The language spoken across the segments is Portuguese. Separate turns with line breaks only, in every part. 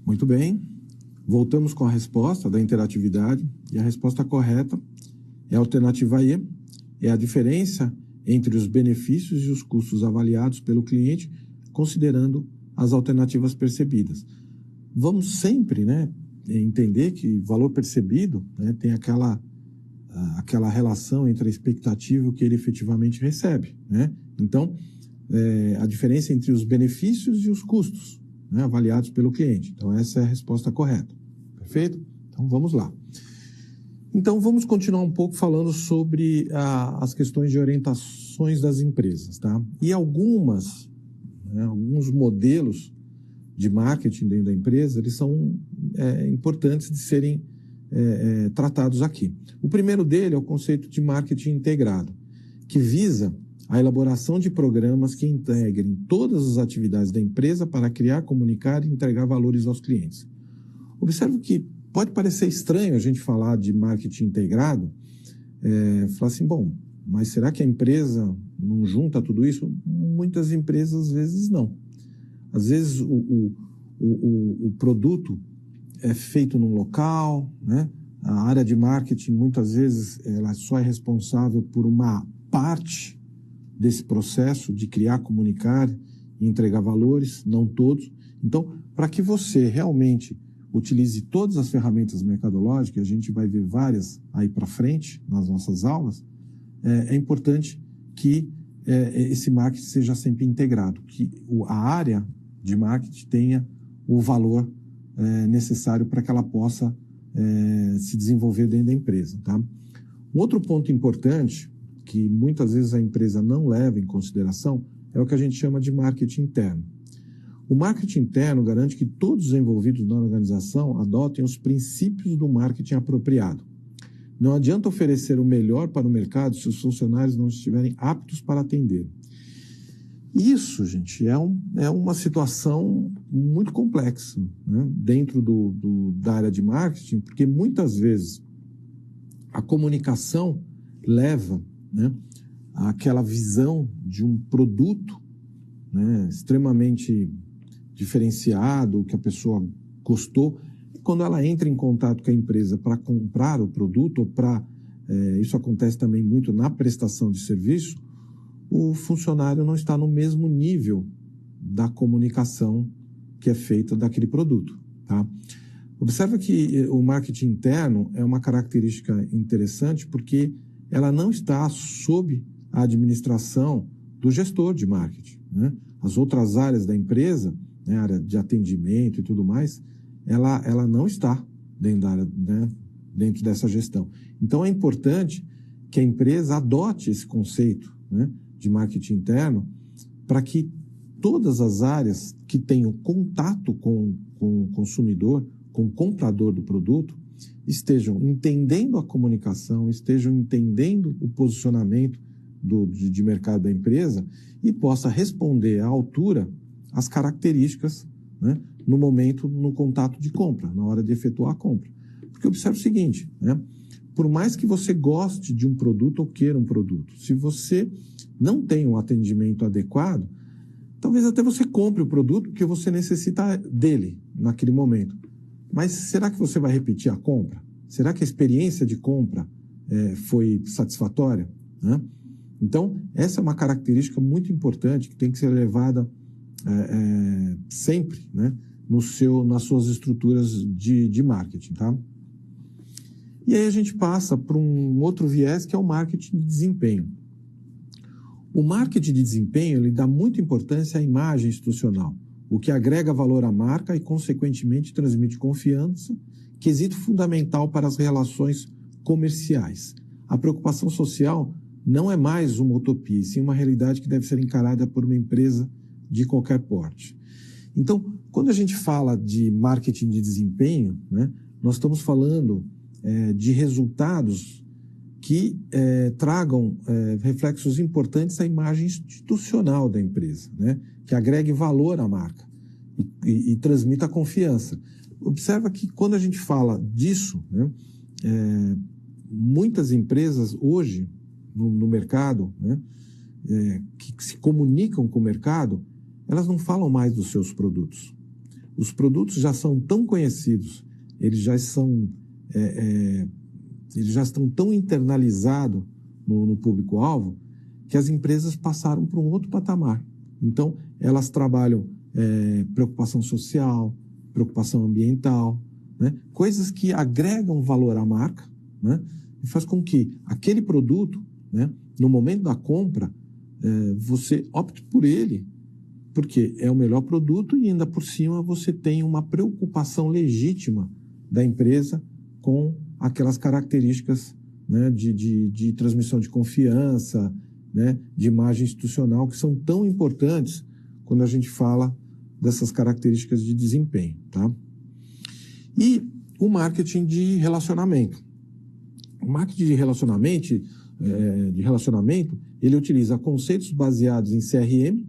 Muito bem, voltamos com a resposta da interatividade e a resposta correta é a alternativa E, é a diferença entre os benefícios e os custos avaliados pelo cliente, considerando as alternativas percebidas. Vamos sempre, entender que valor percebido, tem aquela relação entre a expectativa e o que ele efetivamente recebe, Então, a diferença entre os benefícios e os custos, avaliados pelo cliente. Então, essa é a resposta correta. Perfeito? Então, vamos lá. Então, vamos continuar um pouco falando sobre as questões de orientações das empresas, tá? E alguns modelos de marketing dentro da empresa, eles são importantes de serem tratados aqui. O primeiro dele é o conceito de marketing integrado, que visa a elaboração de programas que integrem todas as atividades da empresa para criar, comunicar e entregar valores aos clientes. Observe que pode parecer estranho a gente falar de marketing integrado, falar assim, bom, mas será que a empresa não junta tudo isso? Muitas empresas, às vezes, não. Às vezes, o produto é feito num local, A área de marketing, muitas vezes, ela só é responsável por uma parte desse processo de criar, comunicar e entregar valores, não todos. Então, para que você realmente utilize todas as ferramentas mercadológicas, a gente vai ver várias aí para frente nas nossas aulas, é importante que esse marketing seja sempre integrado, que a área de marketing tenha o valor necessário para que ela possa se desenvolver dentro da empresa, tá? Um outro ponto importante, que muitas vezes a empresa não leva em consideração, é o que a gente chama de marketing interno. O marketing interno garante que todos os envolvidos na organização adotem os princípios do marketing apropriado. Não adianta oferecer o melhor para o mercado se os funcionários não estiverem aptos para atender. Isso, gente, é uma situação muito complexa, dentro da área de marketing, porque muitas vezes a comunicação leva àquela visão de um produto extremamente diferenciado, que a pessoa gostou. E quando ela entra em contato com a empresa para comprar o produto, ou isso acontece também muito na prestação de serviço, o funcionário não está no mesmo nível da comunicação que é feita daquele produto, tá? Observa que o marketing interno é uma característica interessante porque ela não está sob a administração do gestor de marketing, As outras áreas da empresa, a área de atendimento e tudo mais, ela não está dentro da área, dentro dessa gestão. Então, é importante que a empresa adote esse conceito, de marketing interno, para que todas as áreas que tenham contato com o consumidor, com o comprador do produto, estejam entendendo a comunicação, estejam entendendo o posicionamento de mercado da empresa e possa responder à altura as características, no momento, no contato de compra, na hora de efetuar a compra. Porque observe o seguinte, por mais que você goste de um produto ou queira um produto, se você não tem um atendimento adequado, talvez até você compre o produto porque você necessita dele naquele momento. Mas será que você vai repetir a compra? Será que a experiência de compra foi satisfatória? Então, essa é uma característica muito importante que tem que ser levada sempre, nas suas estruturas de marketing, tá? E aí a gente passa para um outro viés que é o marketing de desempenho. O marketing de desempenho ele dá muita importância à imagem institucional, o que agrega valor à marca e, consequentemente, transmite confiança, quesito fundamental para as relações comerciais. A preocupação social não é mais uma utopia, sim uma realidade que deve ser encarada por uma empresa de qualquer porte. Então, quando a gente fala de marketing de desempenho, nós estamos falando de resultados que tragam reflexos importantes à imagem institucional da empresa, que agregue valor à marca e transmita confiança. Observa que quando a gente fala disso, muitas empresas hoje no mercado, que se comunicam com o mercado, elas não falam mais dos seus produtos. os produtos já são tão conhecidos, eles já estão tão internalizados no público-alvo, que as empresas passaram para um outro patamar. Então, elas trabalham preocupação social, preocupação ambiental, né? Coisas que agregam valor à marca, né? E faz com que aquele produto, né, no momento da compra, você opte por ele, porque é o melhor produto e ainda por cima você tem uma preocupação legítima da empresa com aquelas características, né, de transmissão de confiança, né, de imagem institucional, que são tão importantes quando a gente fala dessas características de desempenho, tá? E o marketing de relacionamento. O marketing de relacionamento, ele utiliza conceitos baseados em CRM,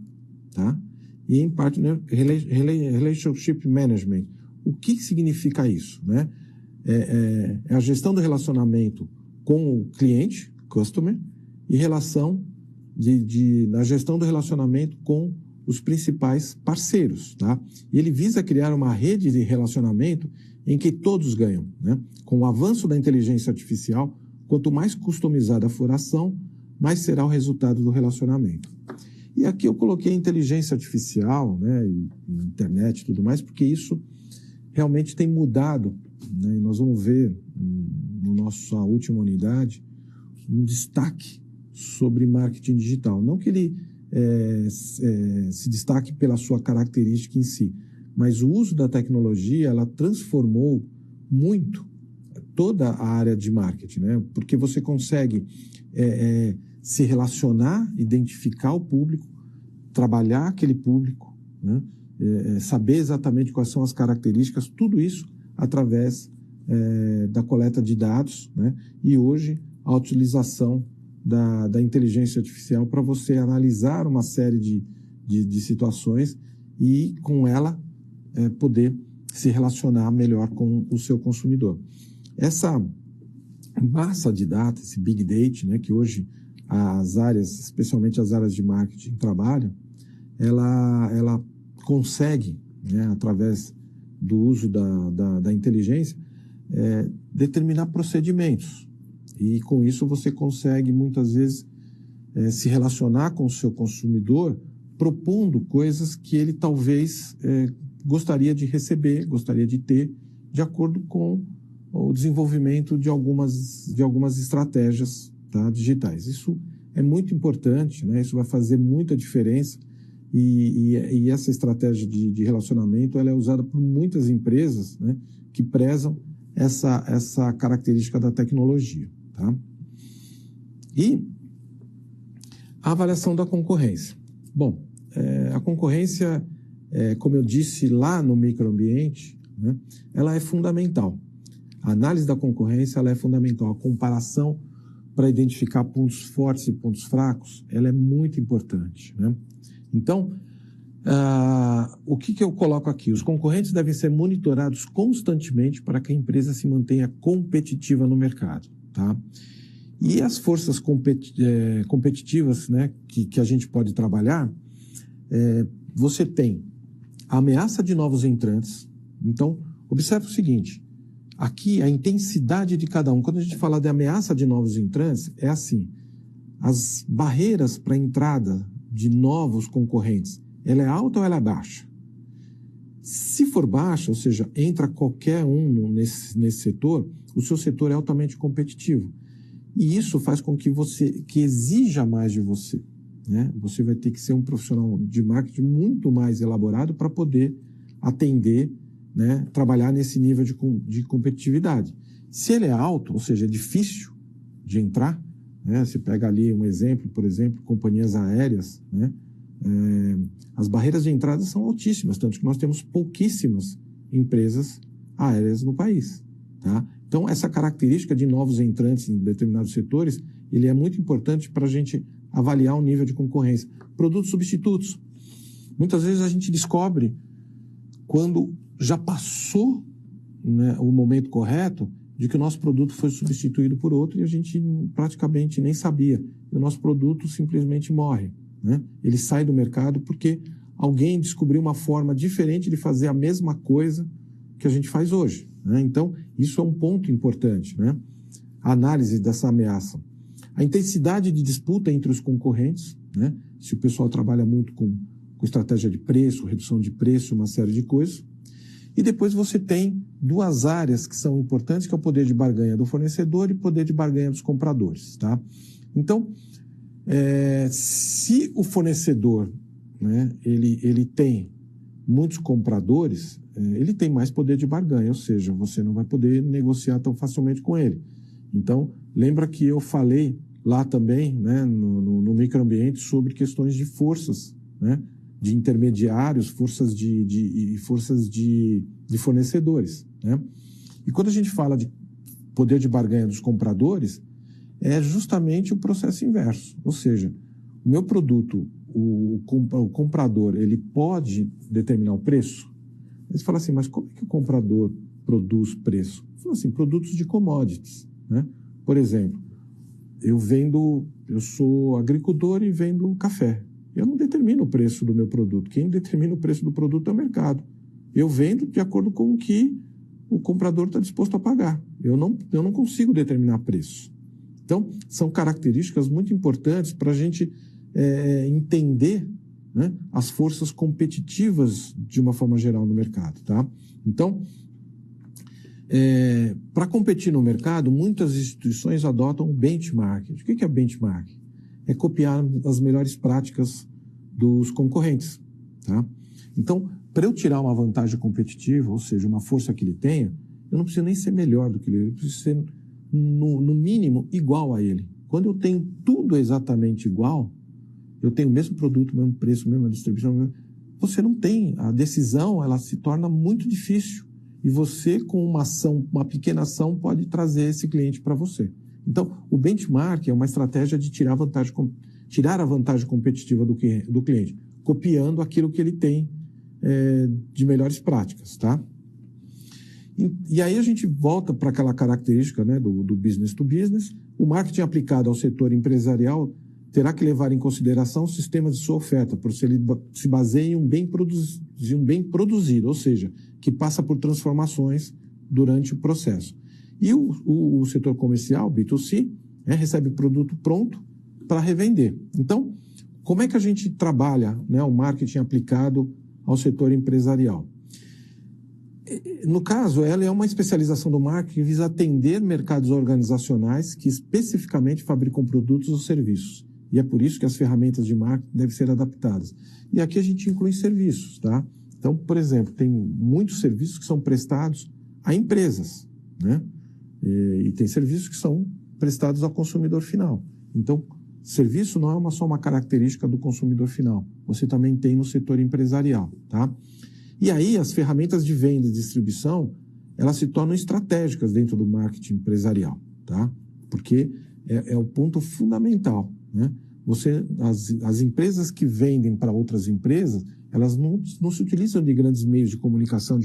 tá? E em Partner Relationship Management. O que significa isso, né? É a gestão do relacionamento com o cliente, customer, e na gestão do relacionamento com os principais parceiros, tá? E ele visa criar uma rede de relacionamento em que todos ganham, né? Com o avanço da inteligência artificial, quanto mais customizada for a ação, mais será o resultado do relacionamento. E aqui eu coloquei inteligência artificial, né, e internet e tudo mais, porque isso realmente tem mudado, né? E nós vamos ver na nossa última unidade um destaque sobre marketing digital. Não que ele se destaque pela sua característica em si, mas o uso da tecnologia, ela transformou muito toda a área de marketing, né? Porque você consegue se relacionar, identificar o público, trabalhar aquele público, né? Saber exatamente quais são as características, tudo isso através da coleta de dados, né? E hoje a utilização da inteligência artificial para você analisar uma série de situações e com ela poder se relacionar melhor com o seu consumidor. Essa massa de dados, esse Big Data, né, que hoje as áreas, especialmente as áreas de marketing, trabalham, ela consegue, né, através do uso da inteligência, determinar procedimentos. E com isso você consegue, muitas vezes, se relacionar com o seu consumidor, propondo coisas que ele talvez gostaria de receber, gostaria de ter, de acordo com o desenvolvimento de algumas estratégias, tá, digitais. Isso é muito importante, né? Isso vai fazer muita diferença e essa estratégia de relacionamento ela é usada por muitas empresas, né, que prezam essa característica da tecnologia. Tá? E a avaliação da concorrência. Bom, a concorrência, como eu disse lá no microambiente, né, ela é fundamental. A análise da concorrência ela é fundamental. A comparação para identificar pontos fortes e pontos fracos, ela é muito importante, né? Então, o que eu coloco aqui? Os concorrentes devem ser monitorados constantemente para que a empresa se mantenha competitiva no mercado, tá? E as forças competitivas, né, que a gente pode trabalhar, você tem a ameaça de novos entrantes. Então, observe o seguinte, aqui a intensidade de cada um. Quando a gente fala de ameaça de novos entrantes, é assim, as barreiras para a entrada de novos concorrentes, ela é alta ou ela é baixa? Se for baixa, ou seja, entra qualquer um nesse setor, o seu setor é altamente competitivo. E isso faz com que exija mais de você, né? Você vai ter que ser um profissional de marketing muito mais elaborado para poder atender, né, trabalhar nesse nível de competitividade. Se ele é alto, ou seja, é difícil de entrar, né? Você pega ali um exemplo, por exemplo, companhias aéreas, né? As barreiras de entrada são altíssimas, tanto que nós temos pouquíssimas empresas aéreas no país, tá? Então, essa característica de novos entrantes em determinados setores, ele é muito importante para a gente avaliar o nível de concorrência. Produtos substitutos. Muitas vezes a gente descobre quando já passou, né, o momento correto de que o nosso produto foi substituído por outro e a gente praticamente nem sabia. E o nosso produto simplesmente morre, né? Ele sai do mercado porque alguém descobrir uma forma diferente de fazer a mesma coisa que a gente faz hoje, né? Então, isso é um ponto importante, né? A análise dessa ameaça. A intensidade de disputa entre os concorrentes, né? Se o pessoal trabalha muito com estratégia de preço, redução de preço, uma série de coisas. E depois você tem duas áreas que são importantes, que é o poder de barganha do fornecedor e o poder de barganha dos compradores, tá? Então, se o fornecedor, né, ele tem muitos compradores, ele tem mais poder de barganha, ou seja, você não vai poder negociar tão facilmente com ele. Então, lembra que eu falei lá também, né, no microambiente, sobre questões de forças, né, de intermediários, forças de fornecedores, né? E quando a gente fala de poder de barganha dos compradores, é justamente o processo inverso. Ou seja, o meu produto, o comprador, ele pode determinar o preço? Você fala assim, mas como é que o comprador produz preço? Fala assim, produtos de commodities, né? Por exemplo, eu sou agricultor e vendo café. Eu não determino o preço do meu produto. Quem determina o preço do produto é o mercado. Eu vendo de acordo com o que o comprador está disposto a pagar. Eu não consigo determinar preço. Então, são características muito importantes para a gente entender, né, as forças competitivas de uma forma geral no mercado, tá? Então, para competir no mercado, muitas instituições adotam o benchmark. O que é benchmark? É copiar as melhores práticas dos concorrentes, tá? Então, para eu tirar uma vantagem competitiva, ou seja, uma força que ele tenha, eu não preciso nem ser melhor do que ele, eu preciso ser, no mínimo, igual a ele. Quando eu tenho tudo exatamente igual, eu tenho o mesmo produto, o mesmo preço, a mesma distribuição, você não tem. A decisão, ela se torna muito difícil. E você, com uma pequena ação, pode trazer esse cliente para você. Então, o benchmark é uma estratégia de tirar a vantagem competitiva do cliente, copiando aquilo que ele tem de melhores práticas, tá? E aí a gente volta para aquela característica, né, do business to business. O marketing aplicado ao setor empresarial terá que levar em consideração o sistema de sua oferta, por se ele se baseia em um bem produzido, ou seja, que passa por transformações durante o processo. E o setor comercial, B2C, recebe produto pronto para revender. Então, como é que a gente trabalha, né, o marketing aplicado ao setor empresarial? No caso, ela é uma especialização do marketing que visa atender mercados organizacionais que especificamente fabricam produtos ou serviços. E é por isso que as ferramentas de marketing devem ser adaptadas. E aqui a gente inclui serviços, tá? Então, por exemplo, tem muitos serviços que são prestados a empresas, né? E tem serviços que são prestados ao consumidor final. Então, serviço não é só uma característica do consumidor final. Você também tem no setor empresarial, tá? E aí, as ferramentas de venda e distribuição, elas se tornam estratégicas dentro do marketing empresarial, tá? Porque é o ponto fundamental, né? As empresas que vendem para outras empresas, elas não se utilizam de grandes meios de comunicação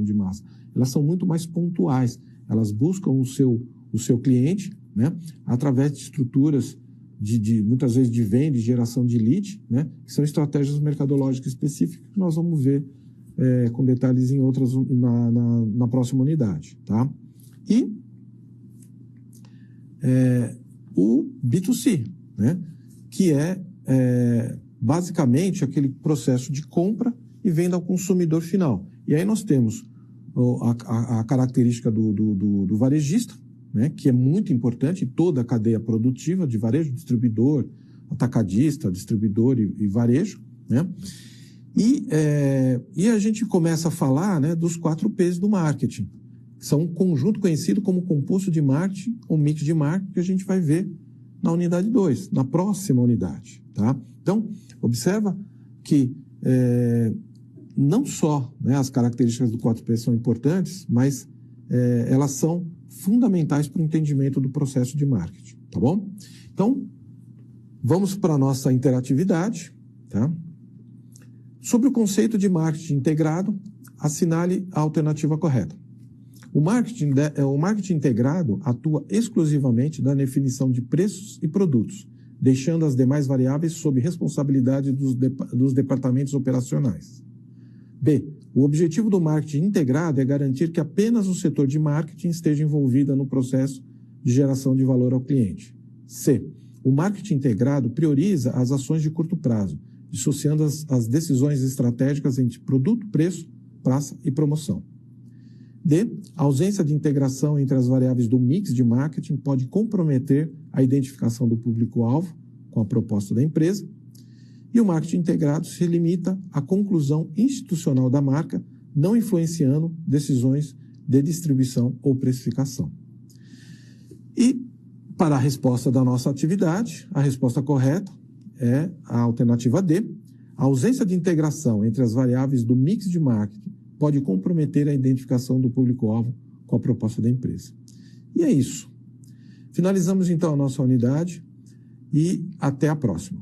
de massa. Elas são muito mais pontuais. Elas buscam o seu cliente, né, através de estruturas muitas vezes de venda e geração de lead, né, que são estratégias mercadológicas específicas que nós vamos ver com detalhes em outras na próxima unidade, tá? E o B2C, né, que basicamente aquele processo de compra e venda ao consumidor final. E aí nós temos a característica do varejista, né, que é muito importante, toda a cadeia produtiva de varejo, distribuidor, atacadista, distribuidor e varejo, né? E a gente começa a falar, né, dos 4 P's do marketing, que são um conjunto conhecido como composto de marketing ou mix de marketing, que a gente vai ver na unidade 2, na próxima unidade, tá? Então, observa que não só, né, as características do 4P são importantes, mas elas são fundamentais para o entendimento do processo de marketing, tá bom? Então, vamos para a nossa interatividade, tá? Sobre o conceito de marketing integrado, assinale a alternativa correta. O marketing integrado atua exclusivamente na definição de preços e produtos, deixando as demais variáveis sob responsabilidade dos departamentos operacionais. B. O objetivo do marketing integrado é garantir que apenas o setor de marketing esteja envolvido no processo de geração de valor ao cliente. C. O marketing integrado prioriza as ações de curto prazo, dissociando as decisões estratégicas entre produto, preço, praça e promoção. D. A ausência de integração entre as variáveis do mix de marketing pode comprometer a identificação do público-alvo com a proposta da empresa. E o marketing integrado se limita à conclusão institucional da marca, não influenciando decisões de distribuição ou precificação. E, para a resposta da nossa atividade, a resposta correta é a alternativa D. A ausência de integração entre as variáveis do mix de marketing pode comprometer a identificação do público-alvo com a proposta da empresa. E é isso. Finalizamos, então, a nossa unidade e até a próxima.